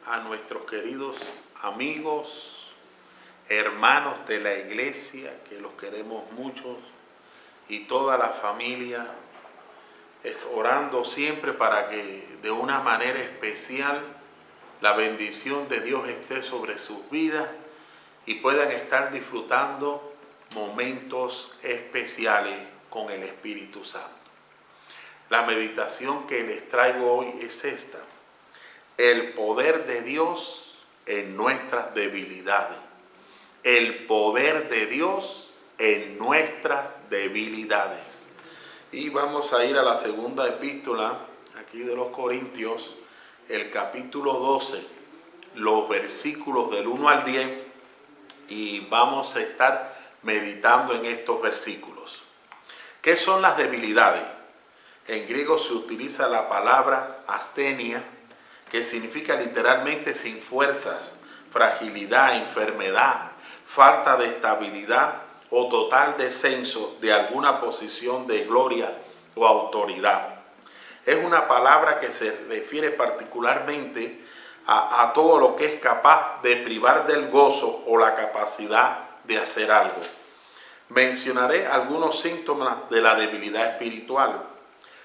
a nuestros queridos amigos, hermanos de la iglesia, que los queremos mucho, y toda la familia, orando siempre para que de una manera especial la bendición de Dios esté sobre sus vidas y puedan estar disfrutando momentos especiales con el Espíritu Santo. La meditación que les traigo hoy es esta: el poder de Dios en nuestras debilidades. El poder de Dios en nuestras debilidades. Y vamos a ir a la segunda epístola aquí de los Corintios, el capítulo 12, los versículos del 1 al 10, y vamos a estar meditando en estos versículos. ¿Qué son las debilidades? En griego se utiliza la palabra asthenia, que significa literalmente sin fuerzas, fragilidad, enfermedad, falta de estabilidad o total descenso de alguna posición de gloria o autoridad. Es una palabra que se refiere particularmente a todo lo que es capaz de privar del gozo o la capacidad de hacer algo. Mencionaré algunos síntomas de la debilidad espiritual.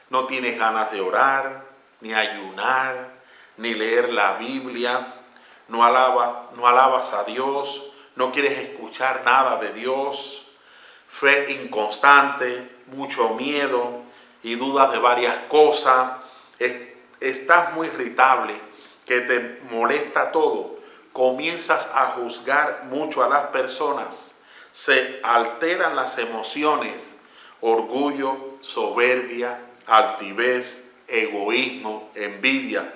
No tienes ganas de orar, ni ayunar, ni leer la Biblia, no alabas a Dios, no quieres escuchar nada de Dios, fe inconstante, mucho miedo y dudas de varias cosas, estás muy irritable, que te molesta todo, comienzas a juzgar mucho a las personas, se alteran las emociones, orgullo, soberbia, altivez, egoísmo, envidia.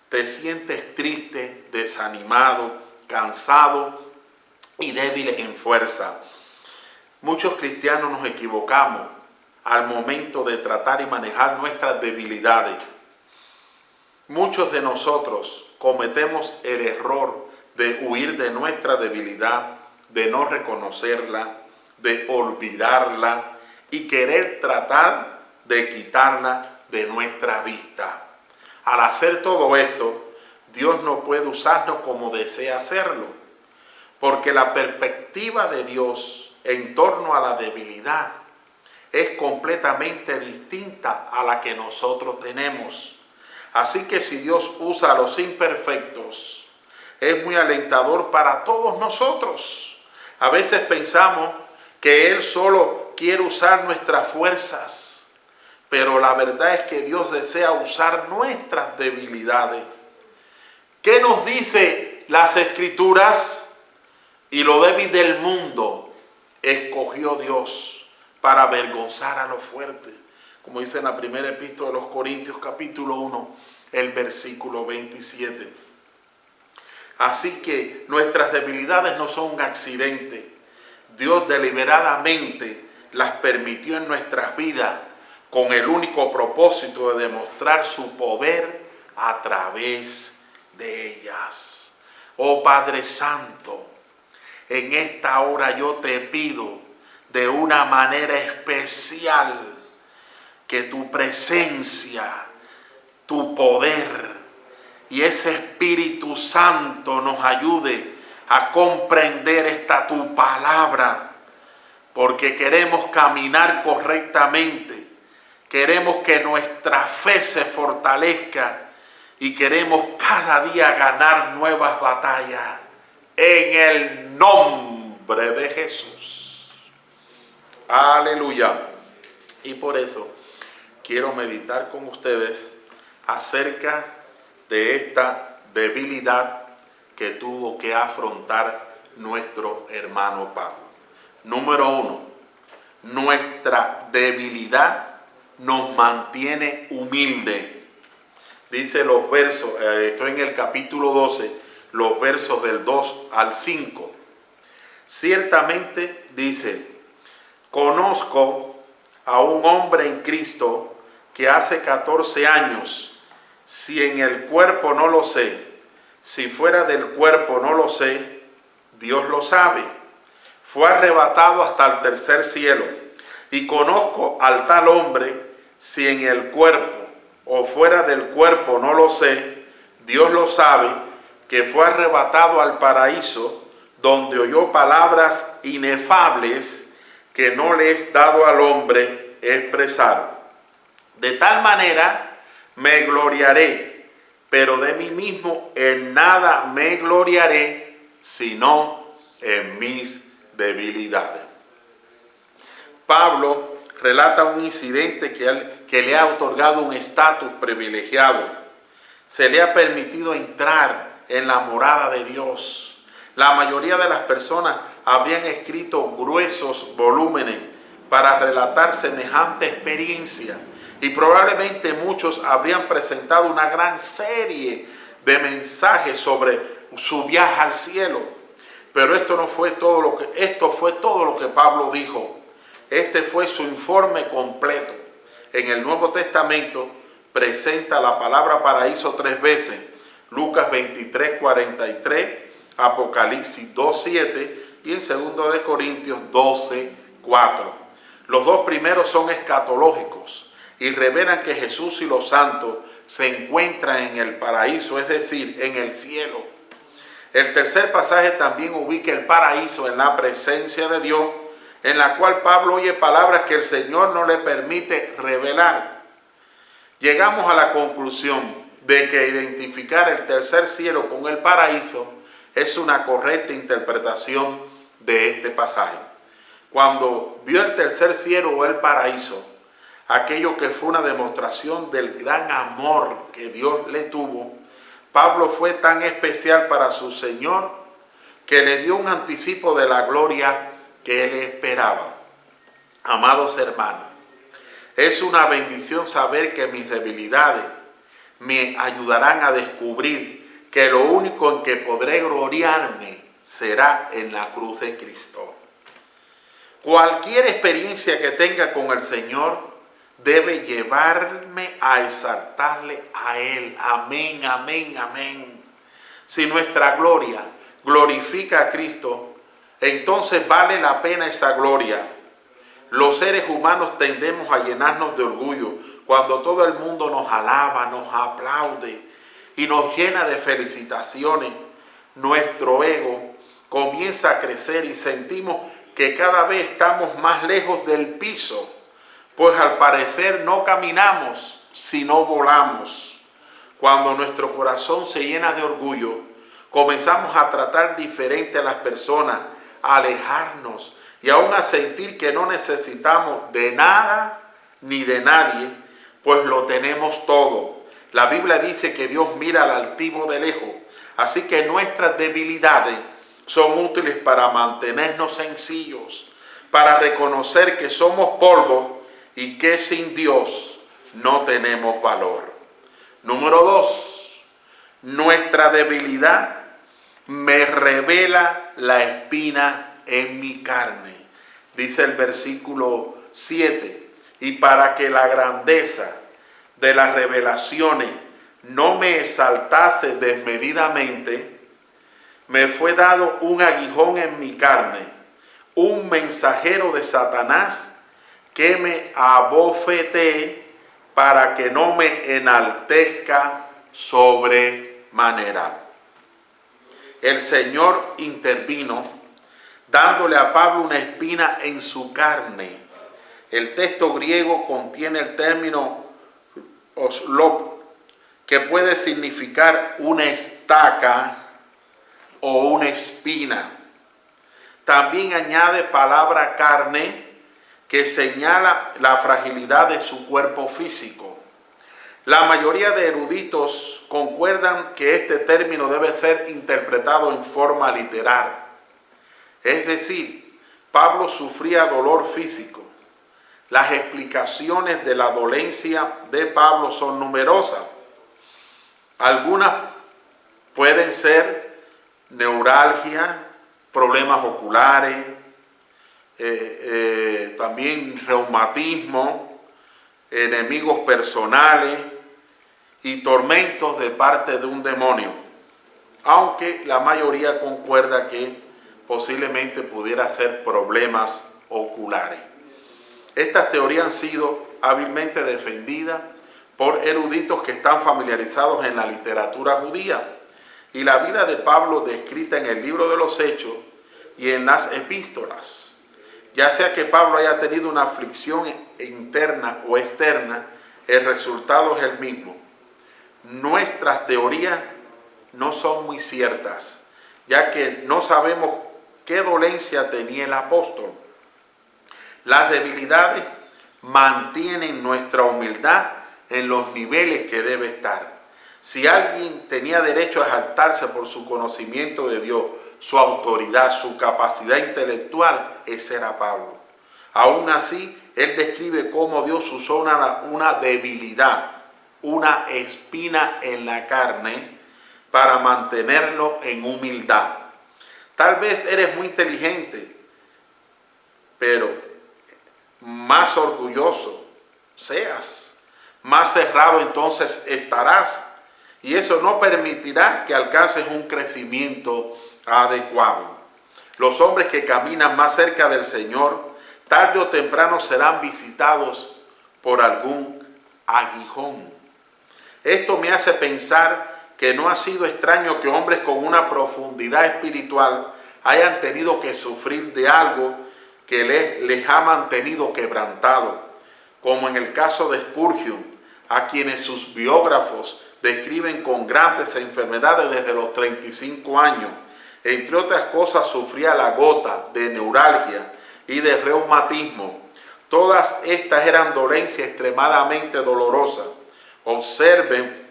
Te sientes triste, desanimado, cansado y débil en fuerza. Muchos cristianos nos equivocamos al momento de tratar y manejar nuestras debilidades. Muchos de nosotros cometemos el error de huir de nuestra debilidad, de no reconocerla, de olvidarla y querer tratar de quitarla de nuestra vista. Al hacer todo esto, Dios no puede usarnos como desea hacerlo, porque la perspectiva de Dios en torno a la debilidad es completamente distinta a la que nosotros tenemos. Así que si Dios usa a los imperfectos, es muy alentador para todos nosotros. A veces pensamos que Él solo quiere usar nuestras fuerzas, pero la verdad es que Dios desea usar nuestras debilidades. ¿Qué nos dice las Escrituras? Y lo débil del mundo escogió Dios para avergonzar a los fuertes. Como dice en la primera epístola de los Corintios, capítulo 1, el versículo 27. Así que nuestras debilidades no son un accidente. Dios deliberadamente las permitió en nuestras vidas con el único propósito de demostrar su poder a través de ellas. Oh Padre Santo, en esta hora yo te pido de una manera especial que tu presencia, tu poder y ese Espíritu Santo nos ayude a comprender esta tu palabra, porque queremos caminar correctamente, queremos que nuestra fe se fortalezca y queremos cada día ganar nuevas batallas en el nombre de Jesús. Aleluya. Y por eso quiero meditar con ustedes acerca de esta debilidad que tuvo que afrontar nuestro hermano Pablo. Número 1, nuestra debilidad nos mantiene humildes. Dice los versos, estoy en el capítulo 12, los versos del 2 al 5. Ciertamente dice: conozco a un hombre en Cristo que hace 14 años, si en el cuerpo no lo sé, si fuera del cuerpo no lo sé, Dios lo sabe, fue arrebatado hasta el tercer cielo. Y conozco al tal hombre, si en el cuerpo o fuera del cuerpo no lo sé, Dios lo sabe, que fue arrebatado al paraíso, donde oyó palabras inefables que no le es dado al hombre expresar. De tal manera me gloriaré, pero de mí mismo en nada me gloriaré, sino en mis debilidades. Pablo relata un incidente que le ha otorgado un estatus privilegiado. Se le ha permitido entrar en la morada de Dios. La mayoría de las personas habrían escrito gruesos volúmenes para relatar semejante experiencia, y probablemente muchos habrían presentado una gran serie de mensajes sobre su viaje al cielo. Pero esto fue todo lo que Pablo dijo. Este fue su informe completo. En el Nuevo Testamento presenta la palabra paraíso 3 veces. Lucas 23:43, Apocalipsis 2:7 y en 2 de Corintios 12:4. Los dos primeros son escatológicos y revelan que Jesús y los santos se encuentran en el paraíso, es decir, en el cielo. El tercer pasaje también ubica el paraíso en la presencia de Dios, en la cual Pablo oye palabras que el Señor no le permite revelar. Llegamos a la conclusión de que identificar el tercer cielo con el paraíso es una correcta interpretación de este pasaje. Cuando vio el tercer cielo o el paraíso, aquello que fue una demostración del gran amor que Dios le tuvo, Pablo fue tan especial para su Señor que le dio un anticipo de la gloria que él esperaba. Amados hermanos, es una bendición saber que mis debilidades me ayudarán a descubrir que lo único en que podré gloriarme será en la cruz de Cristo. Cualquier experiencia que tenga con el Señor debe llevarme a exaltarle a Él. Amén, amén, amén. Si nuestra gloria glorifica a Cristo, entonces vale la pena esa gloria. Los seres humanos tendemos a llenarnos de orgullo cuando todo el mundo nos alaba, nos aplaude y nos llena de felicitaciones. Nuestro ego comienza a crecer y sentimos que cada vez estamos más lejos del piso, pues al parecer no caminamos, sino volamos. Cuando nuestro corazón se llena de orgullo, comenzamos a tratar diferente a las personas, a alejarnos y aún a sentir que no necesitamos de nada ni de nadie, pues lo tenemos todo. La Biblia dice que Dios mira al altivo de lejos, así que nuestras debilidades son útiles para mantenernos sencillos, para reconocer que somos polvo y que sin Dios no tenemos valor. Número 2, nuestra debilidad me revela la espina en mi carne. Dice el versículo 7, y para que la grandeza de las revelaciones no me exaltase desmedidamente, me fue dado un aguijón en mi carne, un mensajero de Satanás que me abofetee para que no me enaltezca sobremanera. El Señor intervino dándole a Pablo una espina en su carne. El texto griego contiene el término oslop, que puede significar una estaca o una espina. También añade palabra carne, que señala la fragilidad de su cuerpo físico. La mayoría de eruditos concuerdan que este término debe ser interpretado en forma literal. Es decir, Pablo sufría dolor físico. Las explicaciones de la dolencia de Pablo son numerosas. Algunas pueden ser neuralgia, problemas oculares, también reumatismo, enemigos personales y tormentos de parte de un demonio, aunque la mayoría concuerda que posiblemente pudiera ser problemas oculares. Estas teorías han sido hábilmente defendidas por eruditos que están familiarizados en la literatura judía. y la vida de Pablo descrita en el libro de los Hechos y en las epístolas. Ya sea que Pablo haya tenido una aflicción interna o externa, el resultado es el mismo. Nuestras teorías no son muy ciertas, ya que no sabemos qué dolencia tenía el apóstol. Las debilidades mantienen nuestra humildad en los niveles que debe estar. Si alguien tenía derecho a jactarse por su conocimiento de Dios, su autoridad, su capacidad intelectual, ese era Pablo. Aún así, él describe cómo Dios usó una debilidad, una espina en la carne, para mantenerlo en humildad. Tal vez eres muy inteligente, pero más orgulloso seas, más cerrado entonces estarás, y eso no permitirá que alcances un crecimiento adecuado. Los hombres que caminan más cerca del Señor, tarde o temprano serán visitados por algún aguijón. Esto me hace pensar que no ha sido extraño que hombres con una profundidad espiritual hayan tenido que sufrir de algo que les ha mantenido quebrantados, como en el caso de Spurgeon, a quienes sus biógrafos describen con grandes enfermedades desde los 35 años. Entre otras cosas, sufría la gota, de neuralgia y de reumatismo. Todas estas eran dolencias extremadamente dolorosas. Observen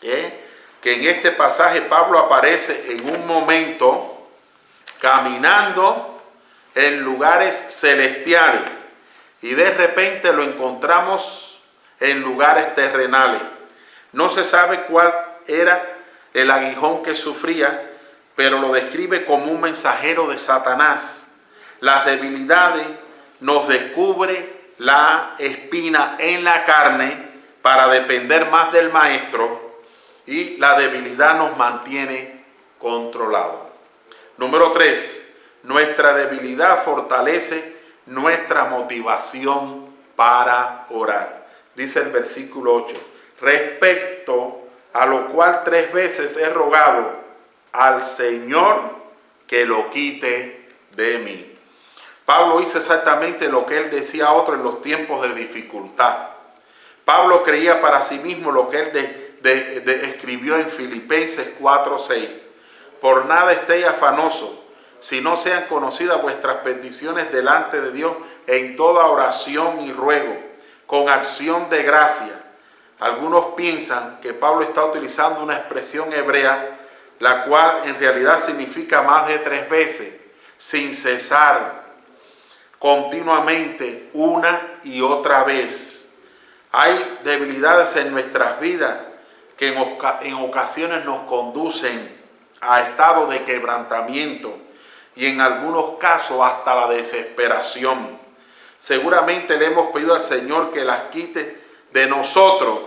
que en este pasaje Pablo aparece en un momento caminando en lugares celestiales y de repente lo encontramos en lugares terrenales. No se sabe cuál era el aguijón que sufría, pero lo describe como un mensajero de Satanás. Las debilidades nos descubre la espina en la carne para depender más del maestro, y la debilidad nos mantiene controlados. Número 3. Nuestra debilidad fortalece nuestra motivación para orar. Dice el versículo 8. Respecto a lo cual 3 veces he rogado al Señor que lo quite de mí. Pablo hizo exactamente lo que él decía a otros en los tiempos de dificultad. Pablo creía para sí mismo lo que él escribió en Filipenses 4:6. Por nada estéis afanosos, si no sean conocidas vuestras peticiones delante de Dios en toda oración y ruego, con acción de gracia. Algunos piensan que Pablo está utilizando una expresión hebrea, la cual en realidad significa más de 3 veces, sin cesar, continuamente, una y otra vez. Hay debilidades en nuestras vidas que en ocasiones nos conducen a estado de quebrantamiento y en algunos casos hasta la desesperación. Seguramente le hemos pedido al Señor que las quite de nosotros,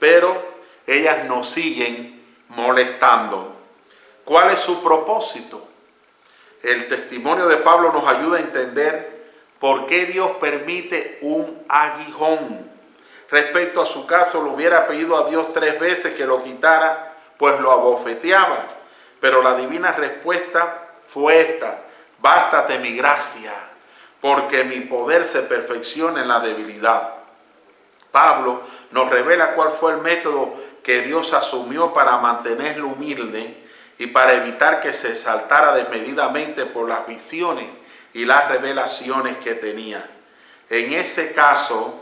pero ellas nos siguen molestando. ¿Cuál es su propósito? El testimonio de Pablo nos ayuda a entender por qué Dios permite un aguijón. Respecto a su caso, le hubiera pedido a Dios 3 veces que lo quitara, pues lo abofeteaba. Pero la divina respuesta fue esta: bástate mi gracia, porque mi poder se perfecciona en la debilidad. Pablo nos revela cuál fue el método que Dios asumió para mantenerlo humilde y para evitar que se exaltara desmedidamente por las visiones y las revelaciones que tenía. En ese caso,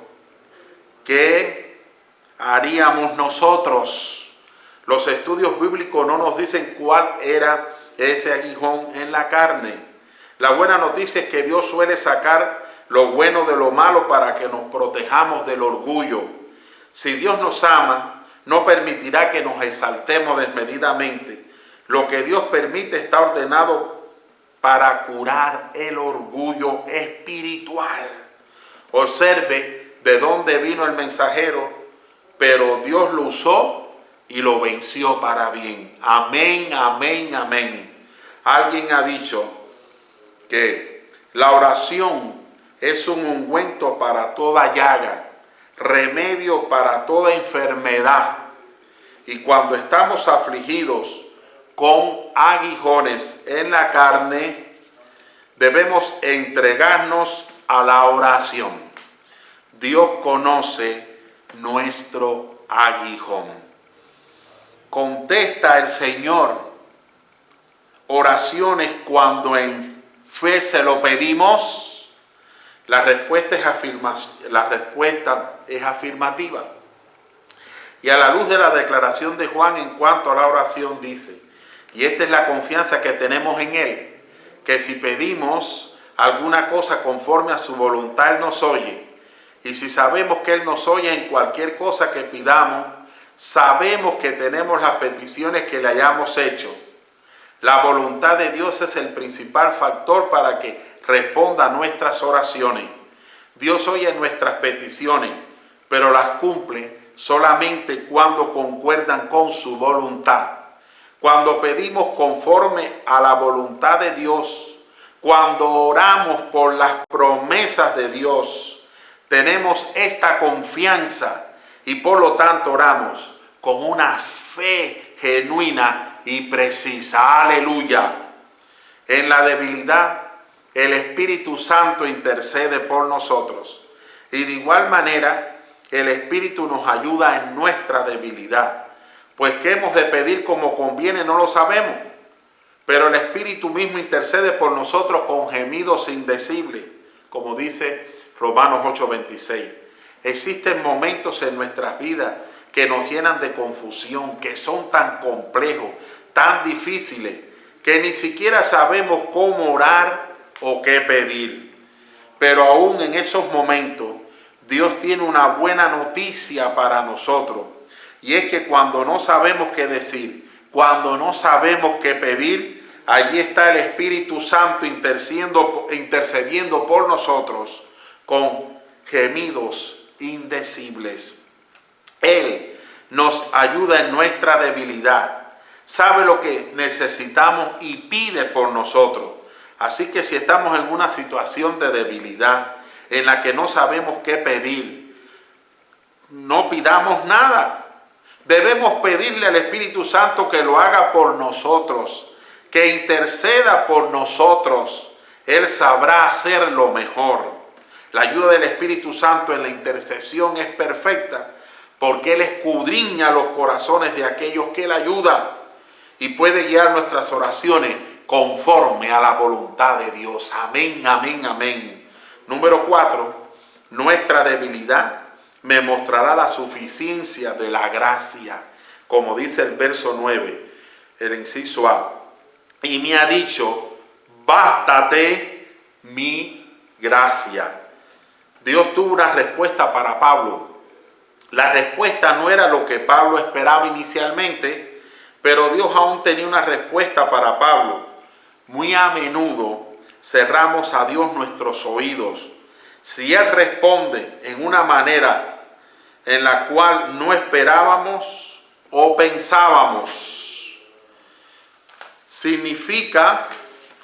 ¿qué haríamos nosotros? Los estudios bíblicos no nos dicen cuál era ese aguijón en la carne. La buena noticia es que Dios suele sacar lo bueno de lo malo para que nos protejamos del orgullo. Si Dios nos ama, no permitirá que nos exaltemos desmedidamente. Lo que Dios permite está ordenado para curar el orgullo espiritual. Observe de dónde vino el mensajero, pero Dios lo usó y lo venció para bien. Amén, amén, amén. Alguien ha dicho que la oración es un ungüento para toda llaga, remedio para toda enfermedad. Y cuando estamos afligidos con aguijones en la carne, debemos entregarnos a la oración. Dios conoce nuestro aguijón. Contesta el Señor oraciones cuando en fe se lo pedimos. La respuesta es afirmativa. Y a la luz de la declaración de Juan en cuanto a la oración dice, y esta es la confianza que tenemos en Él, que si pedimos alguna cosa conforme a su voluntad, Él nos oye. Y si sabemos que Él nos oye en cualquier cosa que pidamos, sabemos que tenemos las peticiones que le hayamos hecho. La voluntad de Dios es el principal factor para que responda a nuestras oraciones. Dios oye nuestras peticiones, pero las cumple solamente cuando concuerdan con su voluntad. Cuando pedimos conforme a la voluntad de Dios, cuando oramos por las promesas de Dios, tenemos esta confianza y por lo tanto oramos con una fe genuina y precisa. Aleluya. En la debilidad, el Espíritu Santo intercede por nosotros. Y de igual manera, el Espíritu nos ayuda en nuestra debilidad. Pues qué hemos de pedir como conviene no lo sabemos. Pero el Espíritu mismo intercede por nosotros con gemidos indecibles, como dice Romanos 8:26. Existen momentos en nuestras vidas que nos llenan de confusión, que son tan complejos, tan difíciles, que ni siquiera sabemos cómo orar o qué pedir. Pero aún en esos momentos, Dios tiene una buena noticia para nosotros. Y es que cuando no sabemos qué decir, cuando no sabemos qué pedir, allí está el Espíritu Santo intercediendo por nosotros con gemidos indecibles. Él nos ayuda en nuestra debilidad, sabe lo que necesitamos y pide por nosotros. Así que si estamos en una situación de debilidad en la que no sabemos qué pedir, no pidamos nada. Debemos pedirle al Espíritu Santo que lo haga por nosotros, que interceda por nosotros. Él sabrá hacer lo mejor. La ayuda del Espíritu Santo en la intercesión es perfecta, porque Él escudriña los corazones de aquellos que Él ayuda y puede guiar nuestras oraciones conforme a la voluntad de Dios. Amén, amén, amén. Número 4, nuestra debilidad me mostrará la suficiencia de la gracia, como dice el verso 9, el inciso A. Y me ha dicho, bástate mi gracia. Dios tuvo una respuesta para Pablo. La respuesta no era lo que Pablo esperaba inicialmente, pero Dios aún tenía una respuesta para Pablo. Muy a menudo cerramos a Dios nuestros oídos. Si Él responde en una manera en la cual no esperábamos o pensábamos, significa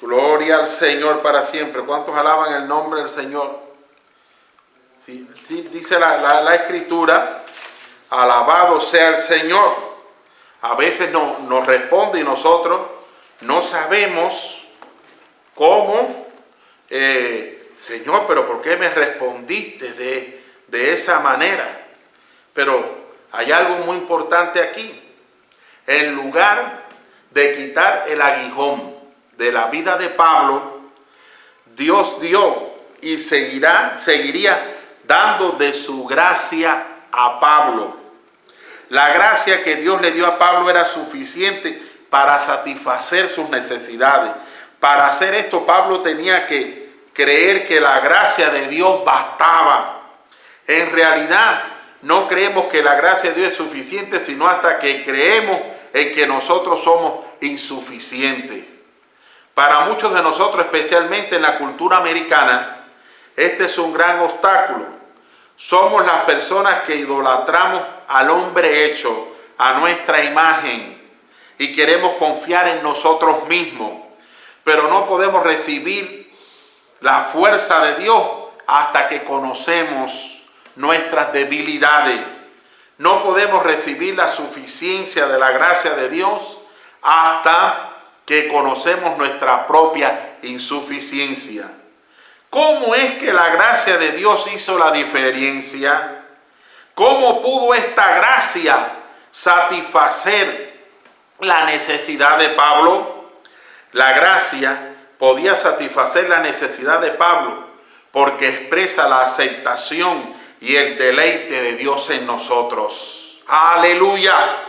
gloria al Señor para siempre. ¿Cuántos alaban el nombre del Señor? Sí, dice la Escritura, alabado sea el Señor. A veces nos responde y nosotros no sabemos cómo, Señor, pero ¿por qué me respondiste de esa manera? Pero hay algo muy importante aquí. En lugar de quitar el aguijón de la vida de Pablo, Dios dio y seguiría dando de su gracia a Pablo. La gracia que Dios le dio a Pablo era suficiente para satisfacer sus necesidades. Para hacer esto, Pablo tenía que creer que la gracia de Dios bastaba. En realidad, no creemos que la gracia de Dios es suficiente, sino hasta que creemos en que nosotros somos insuficientes. Para muchos de nosotros, especialmente en la cultura americana, este es un gran obstáculo. Somos las personas que idolatramos al hombre hecho, a nuestra imagen, y queremos confiar en nosotros mismos, pero no podemos recibir la fuerza de Dios hasta que conocemos nuestras debilidades. No podemos recibir la suficiencia de la gracia de Dios hasta que conocemos nuestra propia insuficiencia. ¿Cómo es que la gracia de Dios hizo la diferencia? ¿Cómo pudo esta gracia satisfacer la necesidad de Pablo? La gracia podía satisfacer la necesidad de Pablo porque expresa la aceptación y el deleite de Dios en nosotros. ¡Aleluya!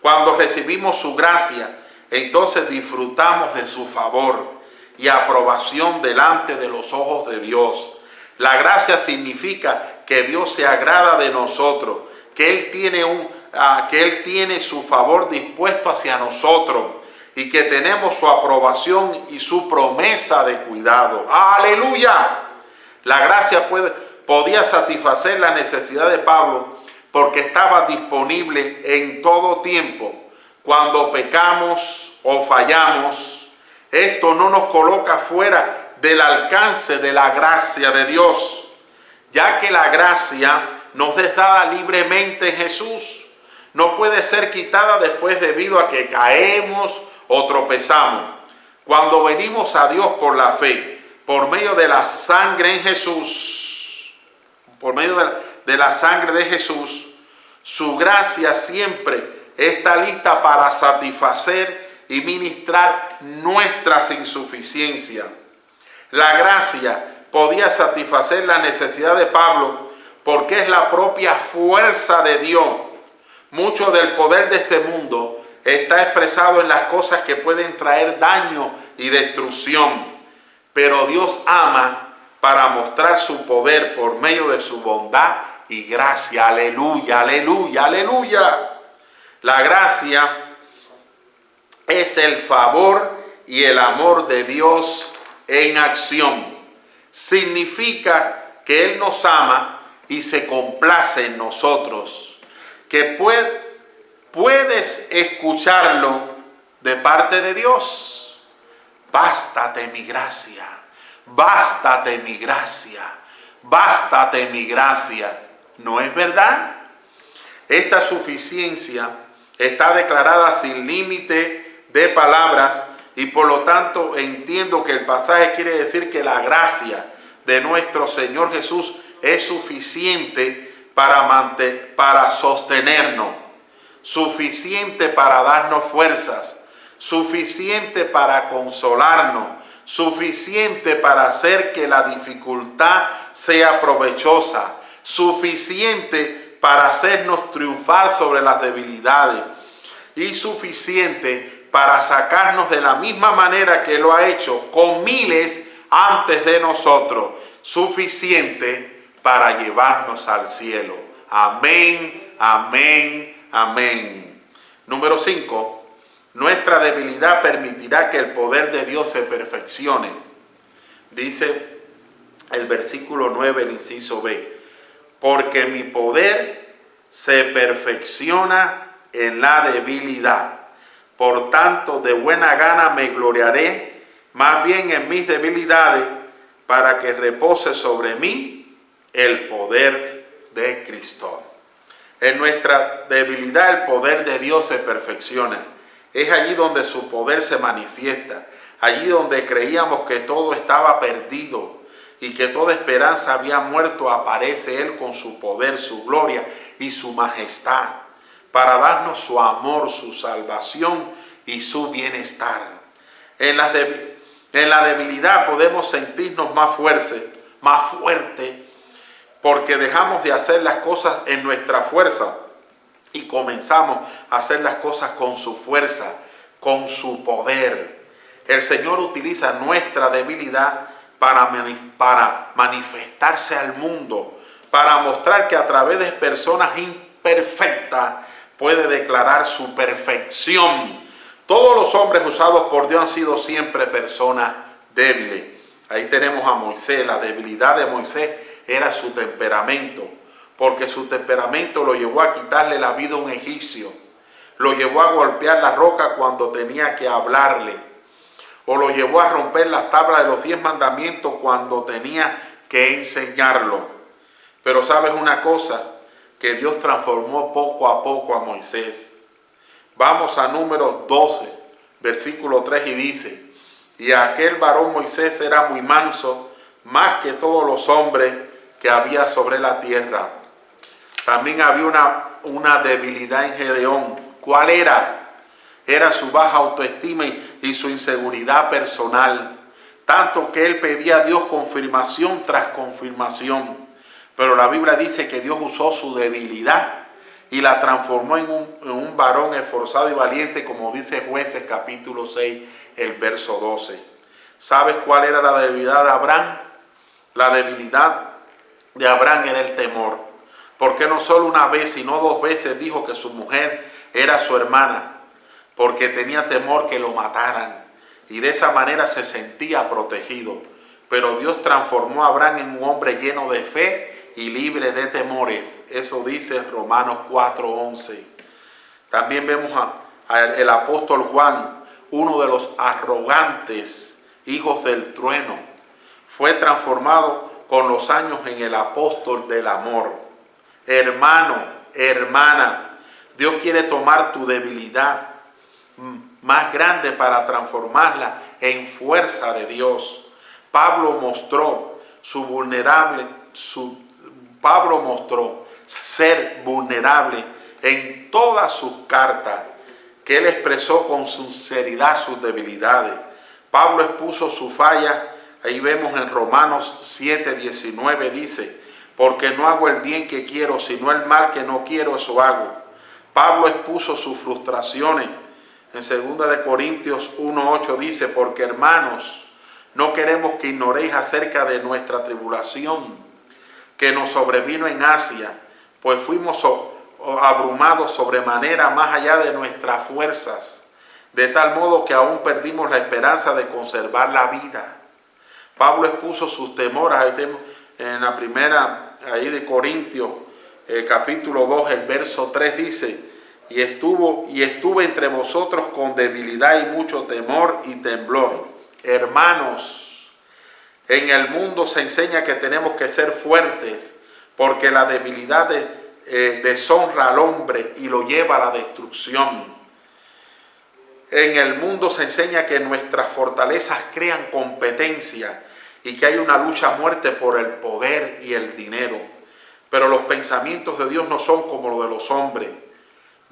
Cuando recibimos su gracia, entonces disfrutamos de su favor y aprobación delante de los ojos de Dios. La gracia significa que Dios se agrada de nosotros, que Él tiene su favor dispuesto hacia nosotros y que tenemos su aprobación y su promesa de cuidado. ¡Aleluya! La gracia podía satisfacer la necesidad de Pablo porque estaba disponible en todo tiempo. Cuando pecamos o fallamos, esto no nos coloca fuera del alcance de la gracia de Dios, ya que la gracia nos es dada libremente en Jesús. No puede ser quitada después debido a que caemos o tropezamos. Cuando venimos a Dios por la fe, por medio de la sangre en Jesús, por medio de la sangre de Jesús, su gracia siempre está lista para satisfacer y ministrar nuestras insuficiencias. La gracia podía satisfacer la necesidad de Pablo porque es la propia fuerza de Dios. Mucho del poder de este mundo está expresado en las cosas que pueden traer daño y destrucción. Pero Dios ama para mostrar su poder por medio de su bondad y gracia. Aleluya, aleluya, aleluya. La gracia es el favor y el amor de Dios en acción. Significa que Él nos ama y se complace en nosotros. Que puedes escucharlo de parte de Dios. Bástate mi gracia, bástate mi gracia, bástate mi gracia. ¿No es verdad? Esta suficiencia está declarada sin límite de palabras y por lo tanto entiendo que el pasaje quiere decir que la gracia de nuestro Señor Jesús es suficiente para sostenernos, suficiente para darnos fuerzas, suficiente para consolarnos, suficiente para hacer que la dificultad sea provechosa, suficiente para hacernos triunfar sobre las debilidades y suficiente para sacarnos de la misma manera que lo ha hecho con miles antes de nosotros, suficiente para llevarnos al cielo. Amén, amén, amén. Número 5. Nuestra debilidad permitirá que el poder de Dios se perfeccione. Dice el versículo 9, el inciso B. Porque mi poder se perfecciona en la debilidad. Por tanto, de buena gana me gloriaré más bien en mis debilidades, para que repose sobre mí el poder de Cristo. En nuestra debilidad el poder de Dios se perfecciona. Es allí donde su poder se manifiesta. Allí donde creíamos que todo estaba perdido y que toda esperanza había muerto, aparece Él con su poder, su gloria y su majestad, para darnos su amor, su salvación y su bienestar. En la debilidad podemos sentirnos más fuertes, porque dejamos de hacer las cosas en nuestra fuerza y comenzamos a hacer las cosas con su fuerza, con su poder. El Señor utiliza nuestra debilidad para manifestarse al mundo, para mostrar que a través de personas imperfectas puede declarar su perfección. Todos los hombres usados por Dios han sido siempre personas débiles. Ahí tenemos a Moisés. La debilidad de Moisés era su temperamento, porque su temperamento lo llevó a quitarle la vida a un egipcio, lo llevó a golpear la roca cuando tenía que hablarle, o lo llevó a romper las tablas de los 10 mandamientos cuando tenía que enseñarlo. Pero sabes una cosa, que Dios transformó poco a poco a Moisés. Vamos a Números 12, versículo 3, y dice: y aquel varón Moisés era muy manso, más que todos los hombres que había sobre la tierra. También había una debilidad en Gedeón. ¿Cuál era? Era su baja autoestima y su inseguridad personal. Tanto que él pedía a Dios confirmación tras confirmación. Pero la Biblia dice que Dios usó su debilidad y la transformó en un varón esforzado y valiente, como dice Jueces capítulo 6, el verso 12. ¿Sabes cuál era la debilidad de Abraham? La debilidad de Abraham era el temor. Porque no solo una vez, sino 2 veces dijo que su mujer era su hermana, porque tenía temor que lo mataran, y de esa manera se sentía protegido. Pero Dios transformó a Abraham en un hombre lleno de fe y libre de temores. Eso dice Romanos 4:11. También vemos al apóstol Juan, uno de los arrogantes hijos del trueno. Fue transformado con los años en el apóstol del amor. Hermano, hermana, Dios quiere tomar tu debilidad más grande para transformarla en fuerza de Dios. Pablo mostró ser vulnerable en todas sus cartas, que él expresó con sinceridad sus debilidades. Pablo expuso su falla. Ahí vemos en Romanos 7:19, dice: porque no hago el bien que quiero, sino el mal que no quiero, eso hago. Pablo expuso sus frustraciones. En 2 de Corintios 1:8 dice: porque hermanos, no queremos que ignoréis acerca de nuestra tribulación que nos sobrevino en Asia, pues fuimos abrumados sobremanera más allá de nuestras fuerzas, de tal modo que aún perdimos la esperanza de conservar la vida. Pablo expuso sus temores. En la primera, ahí de Corintios, capítulo 2, el verso 3 dice: y estuve entre vosotros con debilidad y mucho temor y temblor. Hermanos, en el mundo se enseña que tenemos que ser fuertes, porque la debilidad deshonra al hombre y lo lleva a la destrucción. En el mundo se enseña que nuestras fortalezas crean competencia y que hay una lucha a muerte por el poder y el dinero. Pero los pensamientos de Dios no son como los de los hombres.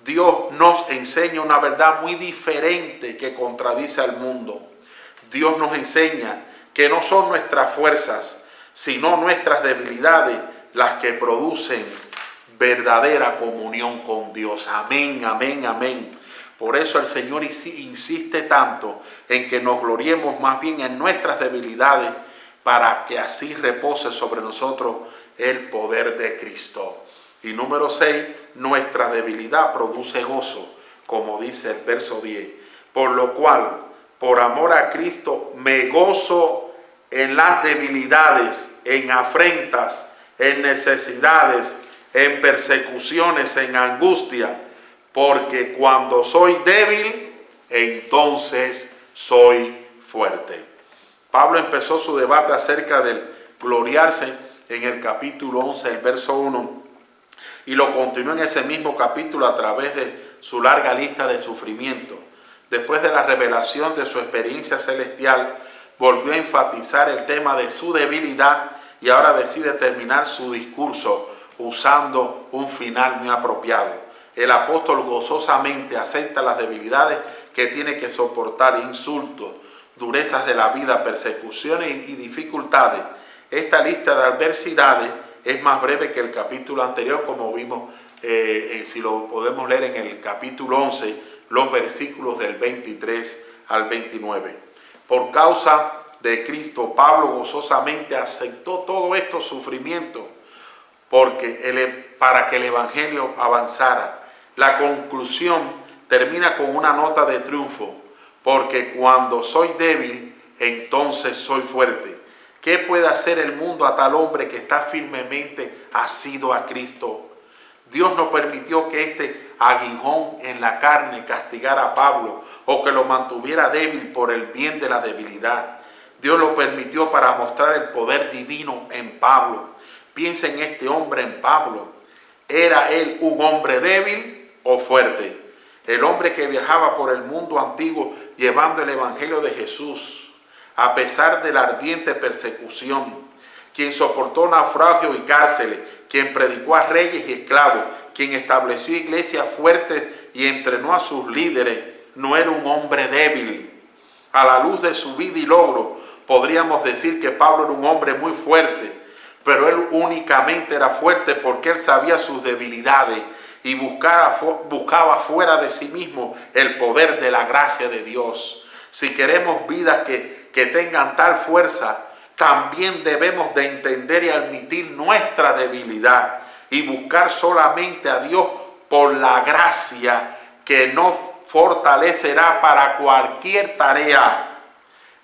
Dios nos enseña una verdad muy diferente que contradice al mundo. Dios nos enseña que no son nuestras fuerzas, sino nuestras debilidades las que producen verdadera comunión con Dios. Amén, amén, amén. Por eso el Señor insiste tanto en que nos gloriemos más bien en nuestras debilidades, para que así repose sobre nosotros el poder de Cristo. Y número 6, nuestra debilidad produce gozo, como dice el verso 10. Por lo cual, por amor a Cristo, me gozo en las debilidades, en afrentas, en necesidades, en persecuciones, en angustia, porque cuando soy débil, entonces soy fuerte. Pablo empezó su debate acerca del gloriarse en el capítulo 11, el verso 1, y lo continuó en ese mismo capítulo a través de su larga lista de sufrimientos. Después de la revelación de su experiencia celestial, volvió a enfatizar el tema de su debilidad y ahora decide terminar su discurso usando un final muy apropiado. El apóstol gozosamente acepta las debilidades que tiene que soportar: insultos, durezas de la vida, persecuciones y dificultades. Esta lista de adversidades es más breve que el capítulo anterior, como vimos, si lo podemos leer en el capítulo 11, los versículos del 23 al 29. Por causa de Cristo, Pablo gozosamente aceptó todos estos sufrimientos para que el evangelio avanzara. La conclusión termina con una nota de triunfo: porque cuando soy débil, entonces soy fuerte. ¿Qué puede hacer el mundo a tal hombre que está firmemente asido a Cristo? Dios no permitió que este aguijón en la carne castigara a Pablo o que lo mantuviera débil por el bien de la debilidad. Dios lo permitió para mostrar el poder divino en Pablo. Piensa en este hombre, en Pablo. ¿Era él un hombre débil o fuerte? el hombre que viajaba por el mundo antiguo llevando el evangelio de Jesús, a pesar de la ardiente persecución, quien soportó naufragio y cárceles, quien predicó a reyes y esclavos, quien estableció iglesias fuertes y entrenó a sus líderes, no era un hombre débil. A la luz de su vida y logro, podríamos decir que Pablo era un hombre muy fuerte, pero él únicamente era fuerte porque él sabía sus debilidades y buscaba fuera de sí mismo el poder de la gracia de Dios. Si queremos vidas que tengan tal fuerza, también debemos de entender y admitir nuestra debilidad y buscar solamente a Dios por la gracia que nos fortalecerá para cualquier tarea.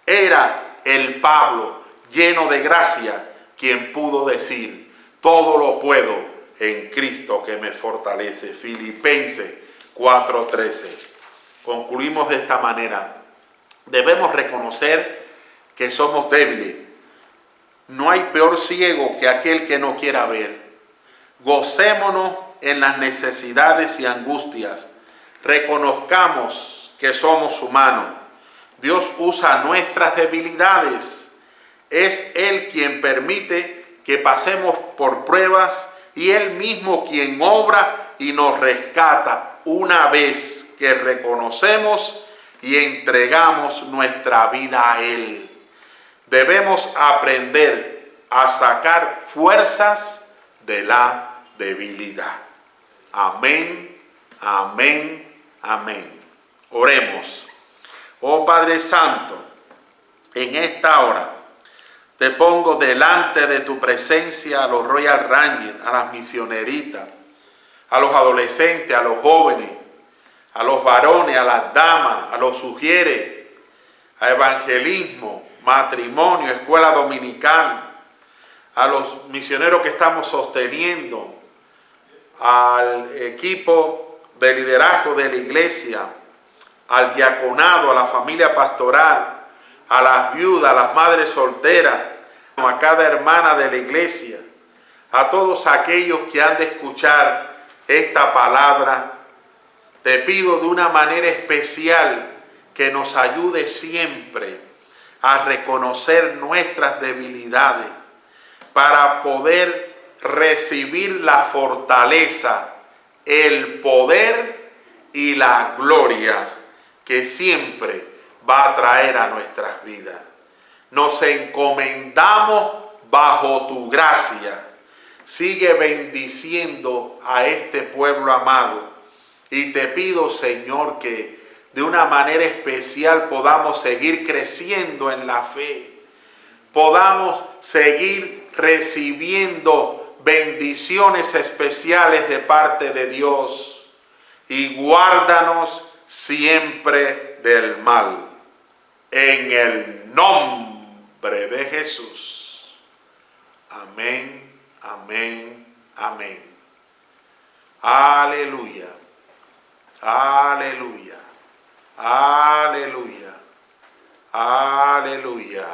Era el Pablo lleno de gracia quien pudo decir: todo lo puedo en Cristo que me fortalece. Filipenses 4:13. Concluimos de esta manera. Debemos reconocer que somos débiles. No hay peor ciego que aquel que no quiera ver. Gocémonos en las necesidades y angustias. Reconozcamos que somos humanos. Dios usa nuestras debilidades. Es Él quien permite que pasemos por pruebas y Él mismo quien obra y nos rescata una vez que reconocemos y entregamos nuestra vida a Él. Debemos aprender a sacar fuerzas de la debilidad. Amén, amén, amén. Oremos. Oh Padre Santo, en esta hora te pongo delante de tu presencia a los Royal Rangers, a las misioneritas, a los adolescentes, a los jóvenes, a los varones, a las damas, a los sugieres, a evangelismo, matrimonio, escuela dominical, a los misioneros que estamos sosteniendo, al equipo de liderazgo de la iglesia, al diaconado, a la familia pastoral, a las viudas, a las madres solteras, a cada hermana de la iglesia, a todos aquellos que han de escuchar esta palabra. Te pido de una manera especial que nos ayude siempre a reconocer nuestras debilidades para poder recibir la fortaleza, el poder y la gloria que siempre va a traer a nuestras vidas. Nos encomendamos bajo tu gracia. Sigue bendiciendo a este pueblo amado. Y te pido, Señor, que de una manera especial podamos seguir creciendo en la fe. Podamos seguir recibiendo bendiciones especiales de parte de Dios. Y guárdanos siempre del mal. En el nombre de Jesús. Amén, amén, amén. Aleluya, aleluya, aleluya, aleluya.